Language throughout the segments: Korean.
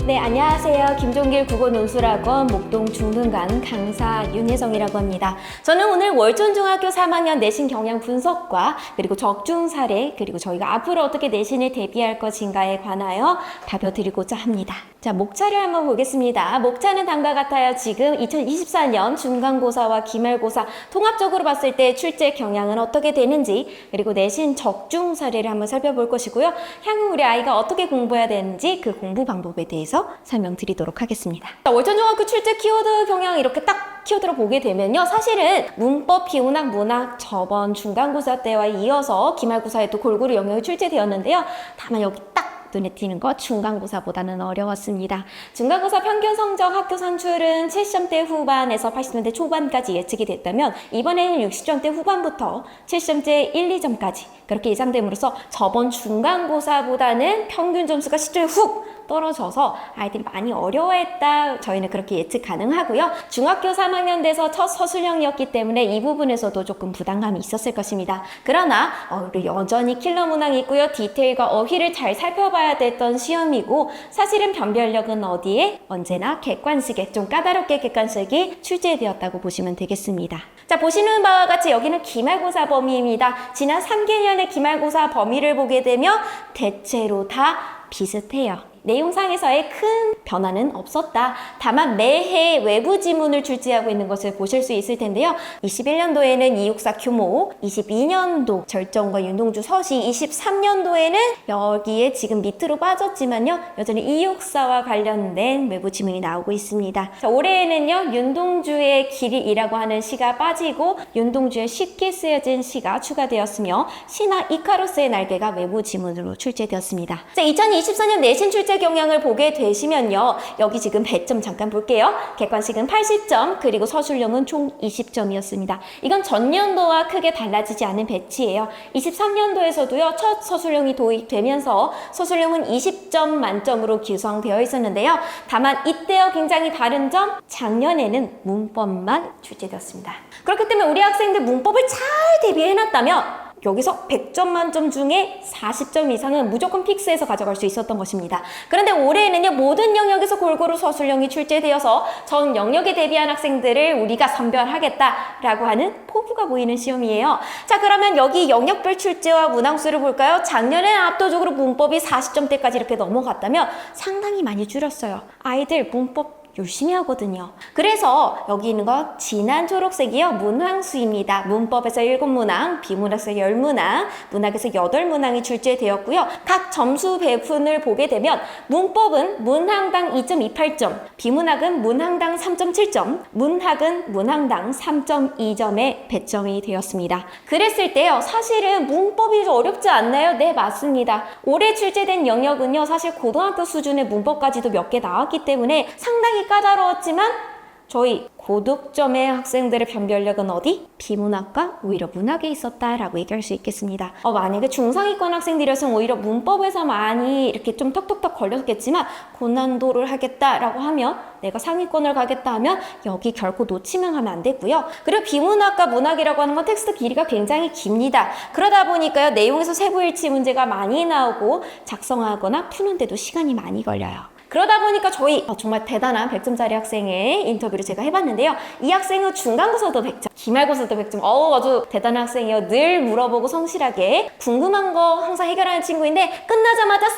네, 안녕하세요. 김종길 국어논술학원 목동 중등간 강사 윤혜정이라고 합니다. 저는 오늘 월천중학교 3학년 내신 경향 분석과 그리고 적중 사례 그리고 저희가 앞으로 어떻게 내신을 대비할 것인가에 관하여 답변드리고자 합니다. 자, 목차를 한번 보겠습니다. 목차는 다음과 같아요. 지금 2024년 중간고사와 기말고사 통합적으로 봤을 때 출제 경향은 어떻게 되는지 그리고 내신 적중 사례를 한번 살펴볼 것이고요. 향후 우리 아이가 어떻게 공부해야 되는지 그 공부 방법에 대해서 설명드리도록 하겠습니다. 월천중학교 출제 키워드 경향 이렇게 딱 키워드로 보게 되면요. 사실은 문법, 비문학, 문학 저번 중간고사 때와 이어서 기말고사에도 골고루 영역이 출제되었는데요. 다만 여기 딱 눈에 띄는 거 중간고사보다는 어려웠습니다. 중간고사 평균 성적 학교 산출은 70점대 후반에서 80점대 초반까지 예측이 됐다면 이번에는 60점대 후반부터 70점대 1, 2점까지 그렇게 예상됨으로써 저번 중간고사보다는 평균 점수가 10점에 훅 떨어져서 아이들이 많이 어려워했다. 저희는 그렇게 예측 가능하고요. 중학교 3학년 돼서 첫 서술형이었기 때문에 이 부분에서도 조금 부담감이 있었을 것입니다. 그러나 여전히 킬러 문항이 있고요. 디테일과 어휘를 잘 살펴봐야 됐던 시험이고 사실은 변별력은 어디에? 언제나 객관식에 좀 까다롭게 객관식이 출제되었다고 보시면 되겠습니다. 자, 보시는 바와 같이 여기는 기말고사 범위입니다. 지난 3개년의 기말고사 범위를 보게 되면 대체로 다 비슷해요. 내용상에서의 큰 변화는 없었다. 다만 매해 외부 지문을 출제하고 있는 것을 보실 수 있을 텐데요. 21년도에는 264 규모, 22년도 절정과 윤동주 서시, 23년도에는 여기에 지금 밑으로 빠졌지만요. 여전히 264와 관련된 외부 지문이 나오고 있습니다. 자, 올해에는요. 윤동주의 길이라고 하는 시가 빠지고 윤동주의 쉽게 쓰여진 시가 추가되었으며 시나 이카로스의 날개가 외부 지문으로 출제되었습니다. 자, 2024년 내신 출제 경향을 보게 되시면요. 여기 지금 100점 잠깐 볼게요. 객관식은 80점, 그리고 서술형은 총 20점이었습니다. 이건 전년도와 크게 달라지지 않은 배치예요. 23년도에서도요. 첫 서술형이 도입되면서 서술형은 20점 만점으로 구성되어 있었는데요. 다만 이때와 굉장히 다른 점, 작년에는 문법만 출제되었습니다. 그렇기 때문에 우리 학생들 문법을 잘 대비해놨다면 여기서 100점 만점 중에 40점 이상은 무조건 픽스해서 가져갈 수 있었던 것입니다. 그런데 올해에는요, 모든 영역에서 골고루 서술형이 출제되어서 전 영역에 대비한 학생들을 우리가 선별하겠다라고 하는 포부가 보이는 시험이에요. 자, 그러면 여기 영역별 출제와 문항수를 볼까요? 작년에는 압도적으로 문법이 40점대까지 이렇게 넘어갔다면 상당히 많이 줄였어요. 아이들 문법 열심히 하거든요. 그래서 여기 있는 거 진한 초록색이요. 문항수입니다. 문법에서 7문항, 비문학에서 10문항, 문학에서 8문항이 출제되었고요. 각 점수 배분을 보게 되면 문법은 문항당 2.28점, 비문학은 문항당 3.7점, 문학은 문항당 3.2점의 배점이 되었습니다. 그랬을 때요. 사실은 문법이 좀 어렵지 않나요? 네, 맞습니다. 올해 출제된 영역은요. 사실 고등학교 수준의 문법까지도 몇 개 나왔기 때문에 상당히 까다로웠지만 저희 고득점의 학생들의 변별력은 어디? 비문학과 오히려 문학에 있었다라고 얘기할 수 있겠습니다. 만약에 중상위권 학생들이었으면 오히려 문법에서 많이 이렇게 좀 턱턱턱 걸렸겠지만 고난도를 하겠다라고 하면 내가 상위권을 가겠다 하면 여기 결코 놓치면 하면 안 되고요. 그리고 비문학과 문학이라고 하는 건 텍스트 길이가 굉장히 깁니다. 그러다 보니까요. 내용에서 세부일치 문제가 많이 나오고 작성하거나 푸는데도 시간이 많이 걸려요. 그러다 보니까 저희 정말 대단한 100점짜리 학생의 인터뷰를 제가 해봤는데요. 이 학생은 중간고사도 100점, 기말고사도 100점. 아주 대단한 학생이에요. 늘 물어보고 성실하게 궁금한 거 항상 해결하는 친구인데 끝나자마자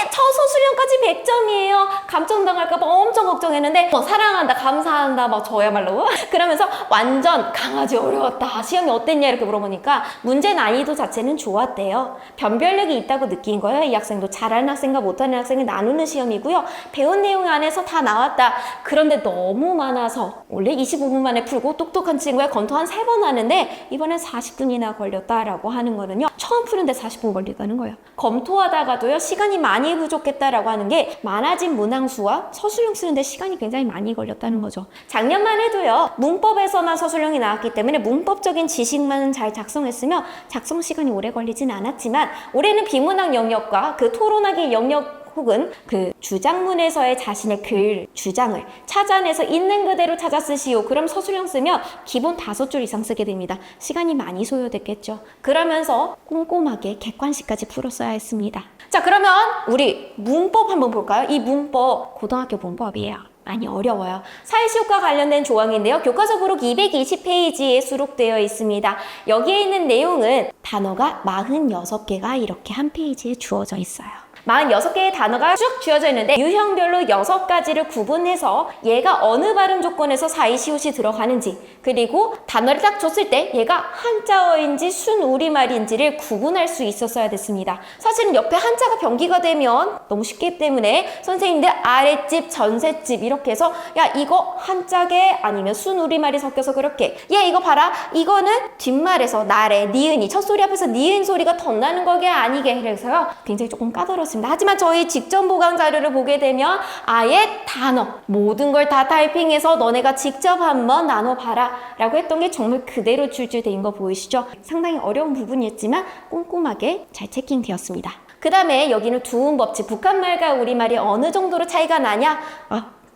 첫 서술형까지 100점이에요. 감점당할까 봐 엄청 걱정했는데 사랑한다, 감사한다, 막 저야말로 그러면서 완전 강아지 어려웠다. 시험이 어땠냐 이렇게 물어보니까 문제 난이도 자체는 좋았대요. 변별력이 있다고 느낀 거예요. 이 학생도 잘하는 학생과 못하는 학생을 나누는 시험이고요. 배운 내용 안에서 다 나왔다. 그런데 너무 많아서 원래 25분 만에 풀고 똑똑한 친구야 검토 한 3번 하는데 이번엔 40분이나 걸렸다라고 하는 거는요. 처음 푸는데 40분 걸리다는 거예요. 검토하다가도요. 시간이 많이 부족했다라고 하는 게 많아진 문항수와 서술형 쓰는데 시간이 굉장히 많이 걸렸다는 거죠. 작년만 해도요. 문법에서만 서술형이 나왔기 때문에 문법적인 지식만 잘 작성했으면 작성 시간이 오래 걸리진 않았지만 올해는 비문학 영역과 그 토론하기 영역 혹은 그 주장문에서의 자신의 글, 주장을 찾아내서 있는 그대로 찾아 쓰시오. 그럼 서술형 쓰면 기본 5줄 이상 쓰게 됩니다. 시간이 많이 소요됐겠죠. 그러면서 꼼꼼하게 객관식까지 풀어 써야 했습니다. 자, 그러면 우리 문법 한번 볼까요? 이 문법 고등학교 문법이에요. 많이 어려워요. 사회시효과 관련된 조항인데요. 교과서부록 220페이지에 수록되어 있습니다. 여기에 있는 내용은 단어가 46개가 이렇게 한 페이지에 주어져 있어요. 46개의 단어가 쭉 주어져 있는데 유형별로 6가지를 구분해서 얘가 어느 발음 조건에서 사이시옷이 들어가는지, 그리고 단어를 딱 줬을 때 얘가 한자어인지 순우리말인지를 구분할 수 있었어야 됐습니다. 사실은 옆에 한자가 병기가 되면 너무 쉽기 때문에 선생님들 아랫집, 전셋집 이렇게 해서 야 이거 한자게 아니면 순우리말이 섞여서 그렇게, 얘 이거 봐라, 이거는 뒷말에서 나래, 니은이 첫소리 앞에서 니은 소리가 덧나는 거게 아니게, 그래서요 굉장히 조금 까다롭습니다. 하지만 저희 직전 보강 자료를 보게 되면 아예 단어 모든 걸 다 타이핑해서 너네가 직접 한번 나눠봐라 라고 했던 게 정말 그대로 출제된 거 보이시죠? 상당히 어려운 부분이었지만 꼼꼼하게 잘 체킹되었습니다. 그 다음에 여기는 두음법칙, 북한말과 우리말이 어느 정도로 차이가 나냐?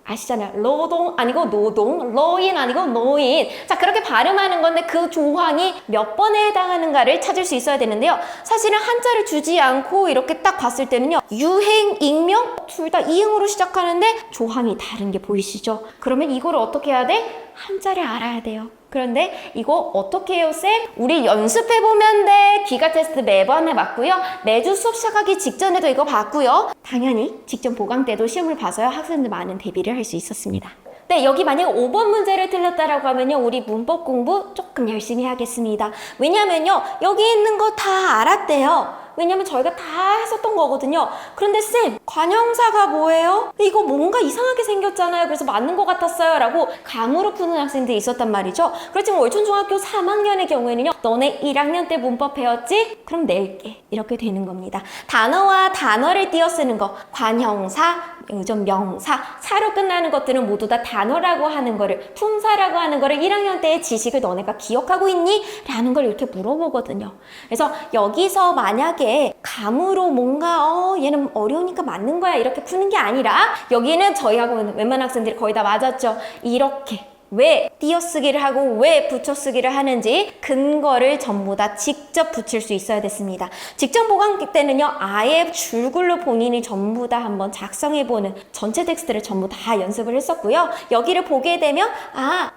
아시잖아요. 노동 아니고 노동, 러인 아니고 노인. 자, 그렇게 발음하는 건데 그 조항이 몇 번에 해당하는가를 찾을 수 있어야 되는데요. 사실은 한자를 주지 않고 이렇게 딱 봤을 때는요. 유행, 익명 둘 다 이응으로 시작하는데 조항이 다른 게 보이시죠? 그러면 이거를 어떻게 해야 돼? 한자를 알아야 돼요. 그런데 이거 어떻게 해요, 쌤? 우리 연습해보면 돼. 기가 테스트 매번 해봤고요. 매주 수업 시작하기 직전에도 이거 봤고요. 당연히 직전 보강 때도 시험을 봐서요. 학생들 많은 대비를 할 수 있었습니다. 네, 여기 만약 5번 문제를 틀렸다라고 하면요. 우리 문법 공부 조금 열심히 하겠습니다. 왜냐면요. 여기 있는 거 다 알았대요. 왜냐면 저희가 다 했었던 거거든요. 그런데 쌤, 관형사가 뭐예요? 이거 뭔가 이상하게 생겼잖아요. 그래서 맞는 것 같았어요. 라고 감으로 푸는 학생들이 있었단 말이죠. 그렇지만 월촌중학교 3학년의 경우에는요. 너네 1학년 때 문법 배웠지? 그럼 낼게. 이렇게 되는 겁니다. 단어와 단어를 띄어 쓰는 거, 관형사, 좀 명사, 사로 끝나는 것들은 모두 다 단어라고 하는 거를, 품사라고 하는 거를 1학년 때의 지식을 너네가 기억하고 있니? 라는 걸 이렇게 물어보거든요. 그래서 여기서 만약에 감으로 뭔가 얘는 어려우니까 맞는 거야 이렇게 푸는 게 아니라, 여기는 저희하고 웬만한 학생들이 거의 다 맞았죠. 이렇게 왜 띄어쓰기를 하고 왜 붙여쓰기를 하는지 근거를 전부 다 직접 붙일 수 있어야 됐습니다. 직전 보강 때는요. 아예 줄글로 본인이 전부 다 한번 작성해보는 전체 텍스트를 전부 다 연습을 했었고요. 여기를 보게 되면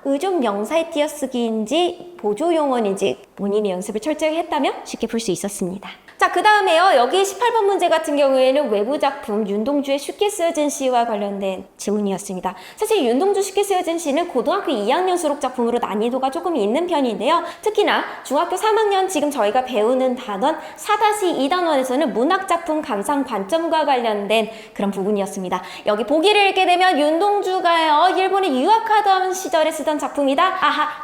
의존 명사의 띄어쓰기인지 보조용언인지 본인이 연습을 철저히 했다면 쉽게 풀 수 있었습니다. 자, 그 다음에요. 여기 18번 문제 같은 경우에는 외부 작품 윤동주의 쉽게 쓰여진 시와 관련된 지문이었습니다. 사실 윤동주 쉽게 쓰여진 시는 고등학교 2학년 수록 작품으로 난이도가 조금 있는 편인데요. 특히나 중학교 3학년 지금 저희가 배우는 단원 4-2단원에서는 문학작품 감상 관점과 관련된 그런 부분이었습니다. 여기 보기를 읽게 되면 윤동주가요. 일본에 유학하던 시절에 쓰던 작품이다.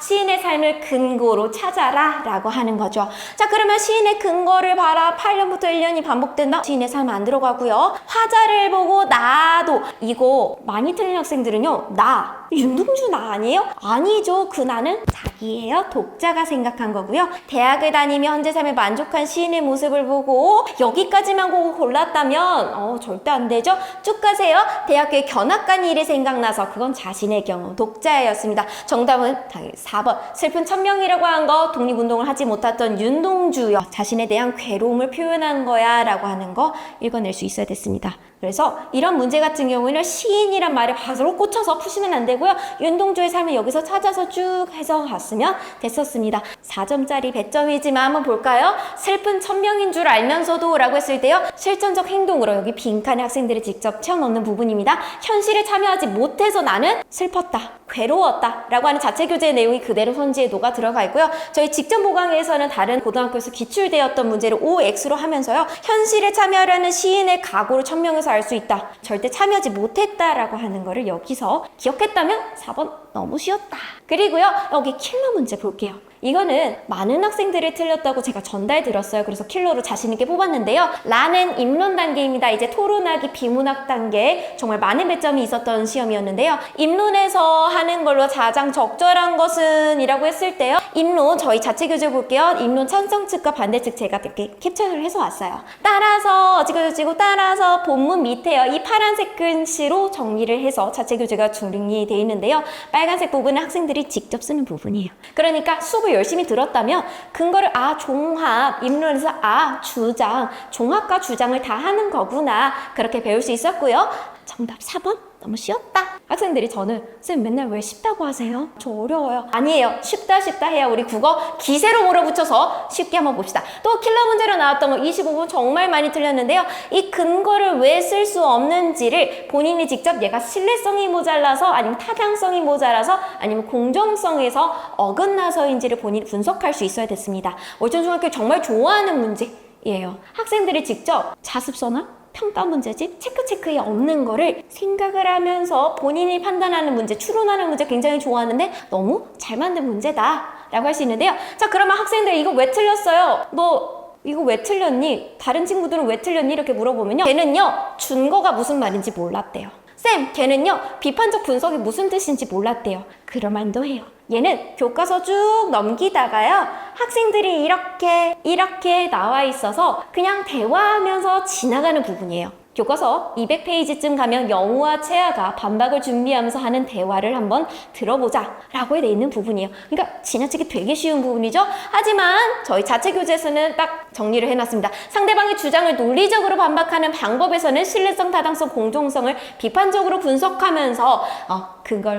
시인의 삶을 근거로 찾아라 라고 하는 거죠. 자, 그러면 시인의 근거를 봐라. 8년부터 1년이 반복된다? 시인의 삶 안 들어가고요. 화자를 보고 나도, 이거 많이 틀린 학생들은요. 나, 윤동주 나 아니에요? 아니죠. 그 나는 자기예요. 독자가 생각한 거고요. 대학을 다니며 현재 삶에 만족한 시인의 모습을 보고 여기까지만 보고 골랐다면 절대 안 되죠. 쭉 가세요. 대학교에 견학 간 일이 생각나서, 그건 자신의 경우 독자였습니다. 정답은 당연히 4번 슬픈 천명이라고 한 거, 독립운동을 하지 못했던 윤동주요. 자신에 대한 괴로움을 표현한 거야 라고 하는 거 읽어낼 수 있어야 됐습니다. 그래서 이런 문제 같은 경우에는 시인이란 말에 바로 꽂혀서 푸시면 안 되고요. 윤동주의 삶을 여기서 찾아서 쭉 해서 갔으면 됐었습니다. 4점짜리 배점이지만 한번 볼까요? 슬픈 천명인 줄 알면서도 라고 했을 때요. 실전적 행동으로 여기 빈칸에 학생들이 직접 채워넣는 부분입니다. 현실에 참여하지 못해서 나는 슬펐다, 괴로웠다 라고 하는 자체 교재의 내용이 그대로 선지에 녹아 들어가 있고요. 저희 직전 보강에서는 다른 고등학교에서 기출되었던 문제를 OX로 하면서요. 현실에 참여하려는 시인의 각오를 천명해서 알 수 있다. 절대 참여하지 못했다라고 하는 거를 여기서 기억했다면 4번 너무 쉬웠다. 그리고요. 여기 킬러 문제 볼게요. 이거는 많은 학생들이 틀렸다고 제가 전달 드렸어요. 그래서 킬러로 자신 있게 뽑았는데요. 라는 입론 단계입니다. 이제 토론하기 비문학 단계 정말 많은 배점이 있었던 시험이었는데요. 입론에서 하는 걸로 가장 적절한 것은 이라고 했을 때요. 입론 저희 자체 교재 볼게요. 입론 찬성측과 반대측 제가 이렇게 캡처를 해서 왔어요. 따라서 찍어주시고 따라서 본문 밑에요. 이 파란색 글씨로 정리를 해서 자체 교재가 정리되어 있는데요. 빨간색 부분은 학생들이 직접 쓰는 부분이에요. 그러니까 수업을 열심히 들었다면 근거를 종합, 입론에서 주장, 종합과 주장을 다 하는 거구나 그렇게 배울 수 있었고요. 정답 4번 너무 쉬웠다. 학생들이 저는 쌤 맨날 왜 쉽다고 하세요? 저 어려워요. 아니에요. 쉽다 해야 우리 국어 기세로 몰아붙여서 쉽게 한번 봅시다. 또 킬러 문제로 나왔던 거 25분 정말 많이 틀렸는데요. 이 근거를 왜 쓸 수 없는지를 본인이 직접 얘가 신뢰성이 모자라서 아니면 타당성이 모자라서 아니면 공정성에서 어긋나서인지를 본인이 분석할 수 있어야 됐습니다. 월천중학교 정말 좋아하는 문제예요. 학생들이 직접 자습서나 평가 문제집, 체크에 없는 거를 생각을 하면서 본인이 판단하는 문제, 추론하는 문제 굉장히 좋아하는데 너무 잘 만든 문제다 라고 할 수 있는데요. 자, 그러면 학생들 이거 왜 틀렸어요? 너 이거 왜 틀렸니? 다른 친구들은 왜 틀렸니? 이렇게 물어보면요. 걔는요, 준거가 무슨 말인지 몰랐대요. 쌤, 걔는요, 비판적 분석이 무슨 뜻인지 몰랐대요. 그럴만도 해요. 얘는 교과서 쭉 넘기다가요, 학생들이 이렇게 나와 있어서 그냥 대화하면서 지나가는 부분이에요. 교과서 200페이지쯤 가면 영우와 채아가 반박을 준비하면서 하는 대화를 한번 들어보자 라고 되어 있는 부분이에요. 그러니까 지나치기 되게 쉬운 부분이죠. 하지만 저희 자체 교재에서는 딱 정리를 해놨습니다. 상대방의 주장을 논리적으로 반박하는 방법에서는 신뢰성, 타당성, 공정성을 비판적으로 분석하면서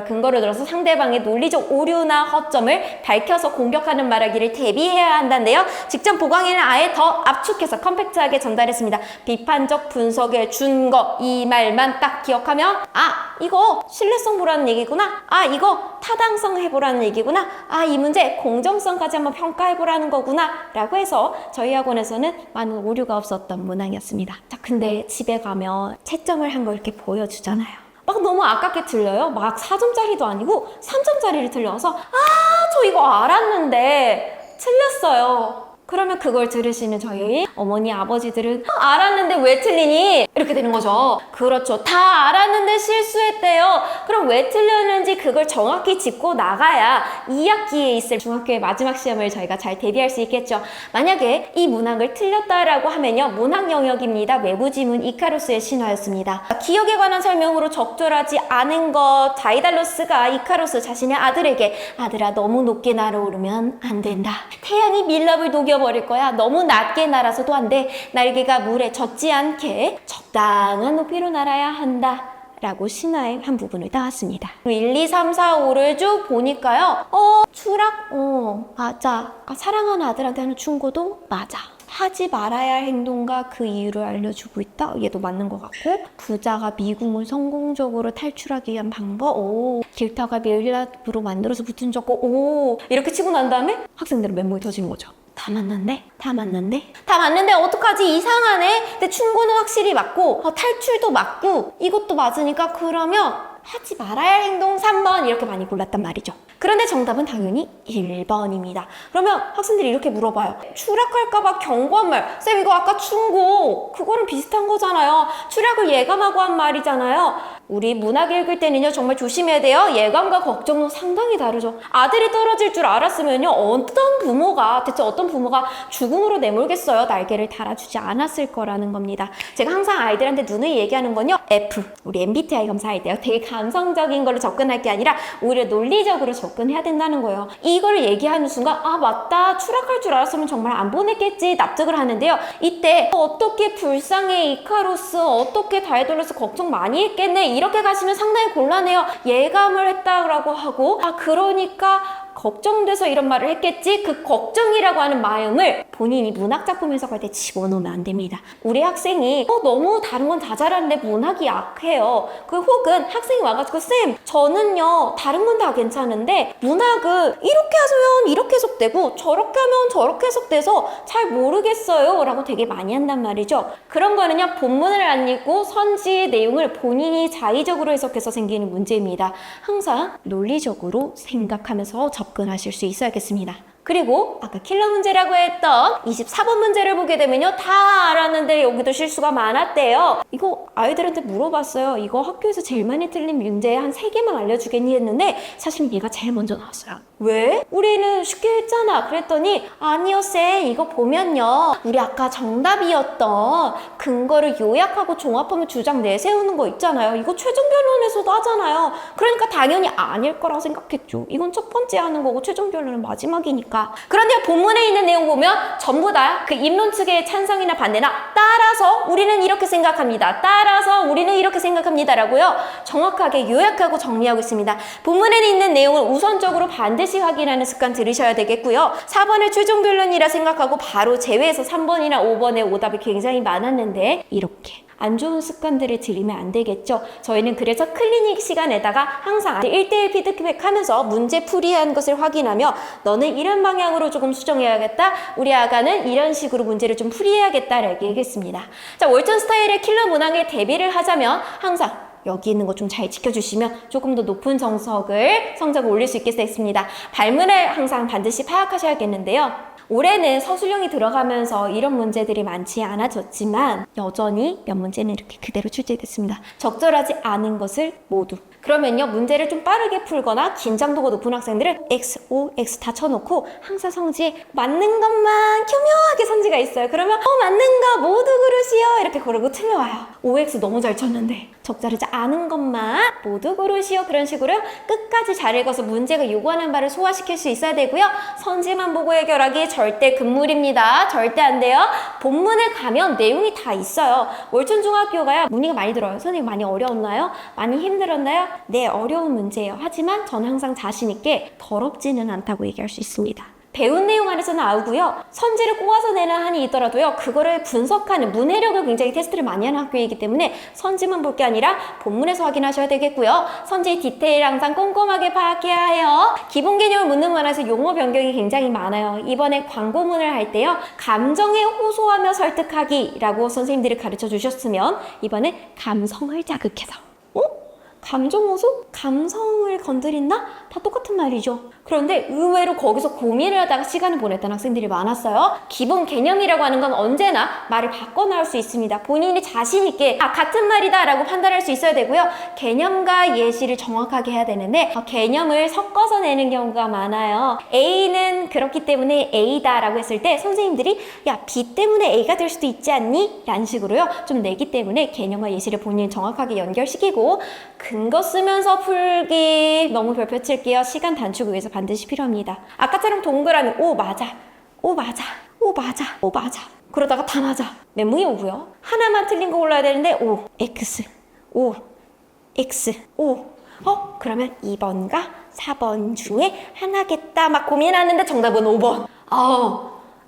근거를 들어서 상대방의 논리적 오류나 허점을 밝혀서 공격하는 말하기를 대비해야 한다는데요. 직전 보강에는 아예 더 압축해서 컴팩트하게 전달했습니다. 비판적 분석의 준거, 이 말만 딱 기억하면 이거 신뢰성 보라는 얘기구나. 이거 타당성 해보라는 얘기구나. 이 문제 공정성까지 한번 평가해보라는 거구나 라고 해서 저희 학원에서는 많은 오류가 없었던 문항이었습니다. 자, 근데 집에 가면 채점을 한 거 이렇게 보여주잖아요. 막 너무 아깝게 틀려요. 막 4점짜리도 아니고 3점짜리를 틀려서 저 이거 알았는데 틀렸어요. 그러면 그걸 들으시는 저희 어머니, 아버지들은 알았는데 왜 틀리니? 이렇게 되는 거죠. 그렇죠. 다 알았는데 실수했대요. 그럼 왜 틀렸는지 그걸 정확히 짚고 나가야 2학기에 있을 중학교의 마지막 시험을 저희가 잘 대비할 수 있겠죠. 만약에 이 문항을 틀렸다라고 하면요. 문항 영역입니다. 외부 지문 이카루스의 신화였습니다. 기억에 관한 설명으로 적절하지 않은 것, 다이달로스가 이카루스 자신의 아들에게 아들아 너무 높게 날아오르면 안 된다. 태양이 밀랍을 녹여버릴 거야. 너무 낮게 날아서도 안 돼. 날개가 물에 젖지 않게 적당한 높이로 날아야 한다. 라고 신화의 한 부분을 따왔습니다. 1, 2, 3, 4, 5를 쭉 보니까요. 추락? 맞아. 사랑하는 아들한테 하는 충고도 맞아. 하지 말아야 할 행동과 그 이유를 알려주고 있다. 얘도 맞는 것 같고, 부자가 미궁을 성공적으로 탈출하기 위한 방법. 길타가 밀랍으로 만들어서 붙은 적고. 이렇게 치고 난 다음에 학생들은 멘붕이 터지는 거죠. 다 맞는데 어떡하지? 이상하네. 근데 충고는 확실히 맞고 탈출도 맞고 이것도 맞으니까 그러면 하지 말아야 할 행동 3번 이렇게 많이 골랐단 말이죠. 그런데 정답은 당연히 1번입니다. 그러면 학생들이 이렇게 물어봐요. 추락할까봐 경고한 말. 쌤 이거 아까 충고 그거랑 비슷한 거잖아요. 추락을 예감하고 한 말이잖아요. 우리 문학 읽을 때는요 정말 조심해야 돼요. 예감과 걱정은 상당히 다르죠. 아들이 떨어질 줄 알았으면요 대체 어떤 부모가 죽음으로 내몰겠어요. 날개를 달아주지 않았을 거라는 겁니다. 제가 항상 아이들한테 누누이 얘기하는 건요. F, 우리 MBTI 검사할 때요. 되게 감성적인 걸로 접근할 게 아니라 오히려 논리적으로 접근해야 된다는 거예요. 이거를 얘기하는 순간 맞다. 추락할 줄 알았으면 정말 안 보냈겠지 납득을 하는데요. 이때 어떻게 불쌍해 이카루스, 어떻게 다이달로스 걱정 많이 했겠네. 이렇게 가시면 상당히 곤란해요. 예감을 했다라고 하고 그러니까 걱정돼서 이런 말을 했겠지. 그 걱정이라고 하는 마음을 본인이 문학작품 해석할 때 집어넣으면 안 됩니다. 우리 학생이 너무 다른 건 다 잘하는데 문학이 약해요. 혹은 학생이 와가지고 쌤 저는요 다른 건 다 괜찮은데 문학은 이렇게 하면 이렇게 해석되고 저렇게 하면 저렇게 해석돼서 잘 모르겠어요 라고 되게 많이 한단 말이죠. 그런 거는요 본문을 안 읽고 선지의 내용을 본인이 자의적으로 해석해서 생기는 문제입니다. 항상 논리적으로 생각하면서 접근하실 수 있어야겠습니다. 그리고 아까 킬러 문제라고 했던 24번 문제를 보게 되면요. 다 알았는데 여기도 실수가 많았대요. 이거 아이들한테 물어봤어요. 이거 학교에서 제일 많이 틀린 문제 한 3개만 알려주겠니 했는데 사실 얘가 제일 먼저 나왔어요. 왜? 우리는 쉽게 했잖아. 그랬더니 아니요 쌤, 이거 보면요. 우리 아까 정답이었던 근거를 요약하고 종합하면 주장 내세우는 거 있잖아요. 이거 최종 변론에서도 하잖아요. 그러니까 당연히 아닐 거라고 생각했죠. 이건 첫 번째 하는 거고 최종 변론은 마지막이니까. 그런데 본문에 있는 내용 보면 전부 다 그 입론 측의 찬성이나 반대나 따라서 우리는 이렇게 생각합니다. 따라서 우리는 이렇게 생각합니다. 라고요. 정확하게 요약하고 정리하고 있습니다. 본문에 있는 내용을 우선적으로 반드시 확인하는 습관 들으셔야 되겠고요. 4번을 최종 변론이라 생각하고 바로 제외해서 3번이나 5번의 오답이 굉장히 많았는데 이렇게 안 좋은 습관들을 들이면 안 되겠죠. 저희는 그래서 클리닉 시간에다가 항상 1대1 피드백하면서 문제 풀이한 것을 확인하며 너는 이런 방향으로 조금 수정해야겠다. 우리 아가는 이런 식으로 문제를 좀 풀이해야겠다라고 얘기했습니다. 자, 월전 스타일의 킬러 문항에 대비를 하자면 항상 여기 있는 거 좀 잘 지켜주시면 조금 더 높은 성적을 올릴 수 있겠습니다. 발문을 항상 반드시 파악하셔야겠는데요. 올해는 서술형이 들어가면서 이런 문제들이 많지 않아졌지만 여전히 몇 문제는 이렇게 그대로 출제됐습니다. 적절하지 않은 것을 모두. 그러면요, 문제를 좀 빠르게 풀거나 긴장도가 높은 학생들은 X, O, X 다 쳐놓고 항상 성지에 맞는 것만 교묘하게 성지가 있어요. 그러면 맞는 거 모두 고르시오 이렇게 고르고 틀려와요. OX 너무 잘 쳤는데 적절하지 않은 것만 모두 고르시오. 그런 식으로 끝까지 잘 읽어서 문제가 요구하는 바를 소화시킬 수 있어야 되고요. 성지만 보고 해결하기 절대 금물입니다. 절대 안 돼요. 본문을 가면 내용이 다 있어요. 월천중학교가요, 문의가 많이 들어요. 선생님 많이 어려웠나요? 많이 힘들었나요? 네, 어려운 문제예요. 하지만 저는 항상 자신 있게 더럽지는 않다고 얘기할 수 있습니다. 배운 내용 안에서 나오고요. 선지를 꼬아서 내는 한이 있더라도요. 그거를 분석하는 문해력을 굉장히 테스트를 많이 하는 학교이기 때문에 선지만 볼 게 아니라 본문에서 확인하셔야 되겠고요. 선지 디테일 항상 꼼꼼하게 파악해야 해요. 기본 개념을 묻는 문항에서 용어 변경이 굉장히 많아요. 이번에 광고문을 할 때요. 감정에 호소하며 설득하기라고 선생님들이 가르쳐 주셨으면 이번에 감성을 자극해서 감정 호소? 감성을 건드린다? 다 똑같은 말이죠. 그런데 의외로 거기서 고민을 하다가 시간을 보냈던 학생들이 많았어요. 기본 개념이라고 하는 건 언제나 말을 바꿔 나올 수 있습니다. 본인이 자신 있게 같은 말이다 라고 판단할 수 있어야 되고요. 개념과 예시를 정확하게 해야 되는데 개념을 섞어서 내는 경우가 많아요. A는 그렇기 때문에 A다 라고 했을 때 선생님들이 야, B 때문에 A가 될 수도 있지 않니? 라는 식으로요. 좀 내기 때문에 개념과 예시를 본인이 정확하게 연결시키고 근거 쓰면서 풀기 너무 별표 칠게요. 시간 단축을 위해서 반드시 필요합니다. 아까처럼 동그라미 오 맞아, 오 맞아, 오 맞아, 오 맞아. 그러다가 다 맞아. 멘붕이 오고요. 하나만 틀린 거 골라야 되는데 오, X, 오, X, 오. 그러면 2번과 4번 중에 하나겠다 막 고민하는데 정답은 5번.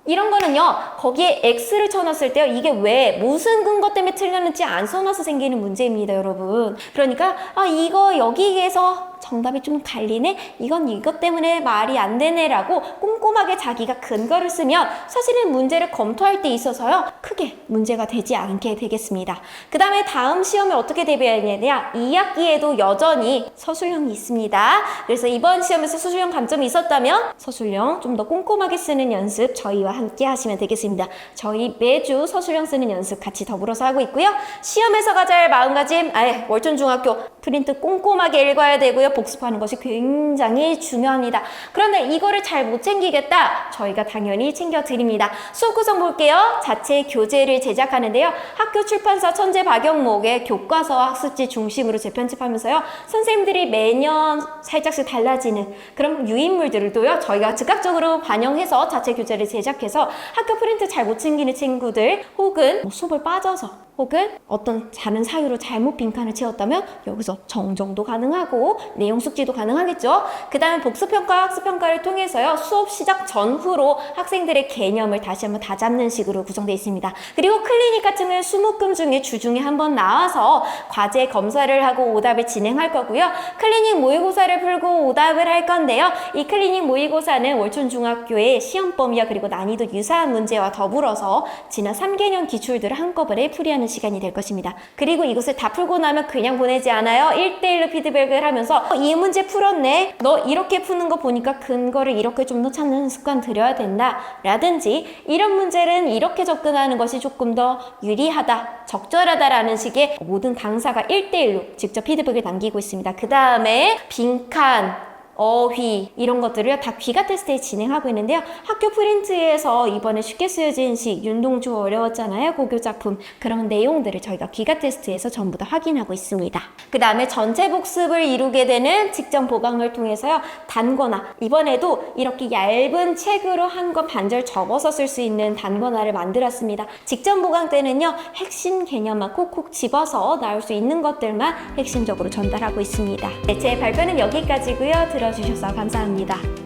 이런 거는요, 거기에 X를 쳐놨을 때요, 이게 왜, 무슨 근거 때문에 틀렸는지 안 써놔서 생기는 문제입니다, 여러분. 그러니까, 이거 여기에서 정답이 좀 갈리네? 이건 이것 때문에 말이 안 되네 라고 꼼꼼하게 자기가 근거를 쓰면 사실은 문제를 검토할 때 있어서요, 크게 문제가 되지 않게 되겠습니다. 그 다음에 다음 시험에 어떻게 대비하느냐, 2학기에도 여전히 서술형이 있습니다. 그래서 이번 시험에서 서술형 감점이 있었다면 서술형 좀 더 꼼꼼하게 쓰는 연습 저희와 함께 하시면 되겠습니다. 저희 매주 서술형 쓰는 연습 같이 더불어서 하고 있고요. 시험에서 가져야 할 마음가짐, 월천중학교 프린트 꼼꼼하게 읽어야 되고요. 복습하는 것이 굉장히 중요합니다. 그런데 이거를 잘 못 챙기겠다? 저희가 당연히 챙겨드립니다. 수업 구성 볼게요. 자체 교재를 제작하는데요. 학교 출판사 천재 박영목의 교과서 학습지 중심으로 재편집하면서요. 선생님들이 매년 살짝씩 달라지는 그런 유인물들도요. 저희가 즉각적으로 반영해서 자체 교재를 제작해서 학교 프린트 잘 못 챙기는 친구들 혹은 수업을 빠져서 혹은 어떤 다른 사유로 잘못 빈칸을 채웠다면 여기서 정정도 가능하고 내용 숙지도 가능하겠죠. 그 다음에 복습평가, 학습평가를 통해서요. 수업 시작 전후로 학생들의 개념을 다시 한번 다잡는 식으로 구성되어 있습니다. 그리고 클리닉 같은 경우는 수목금 중에 주중에 한번 나와서 과제 검사를 하고 오답을 진행할 거고요. 클리닉 모의고사를 풀고 오답을 할 건데요. 이 클리닉 모의고사는 월천중학교의 시험 범위와 그리고 난이도 유사한 문제와 더불어서 지난 3개년 기출들을 한꺼번에 풀이하는 정리하는 시간이 될 것입니다. 그리고 이것을 다 풀고 나면 그냥 보내지 않아요. 1대1로 피드백을 하면서 이 문제 풀었네. 너 이렇게 푸는 거 보니까 근거를 이렇게 좀 더 찾는 습관 들여야 된다. 라든지 이런 문제는 이렇게 접근하는 것이 조금 더 유리하다, 적절하다라는 식의 모든 강사가 1대1로 직접 피드백을 남기고 있습니다. 그 다음에 빈칸, 어휘 이런 것들을 다 귀가 테스트에 진행하고 있는데요. 학교 프린트에서 이번에 쉽게 쓰여진 시 윤동주 어려웠잖아요. 고교 작품 그런 내용들을 저희가 귀가 테스트에서 전부 다 확인하고 있습니다. 그 다음에 전체 복습을 이루게 되는 직전 보강을 통해서요. 단권화 이번에도 이렇게 얇은 책으로 한 권 반절 접어서 쓸 수 있는 단권화를 만들었습니다. 직전 보강 때는요. 핵심 개념만 콕콕 집어서 나올 수 있는 것들만 핵심적으로 전달하고 있습니다. 네, 제 발표는 여기까지고요. 들어주셔서 감사합니다.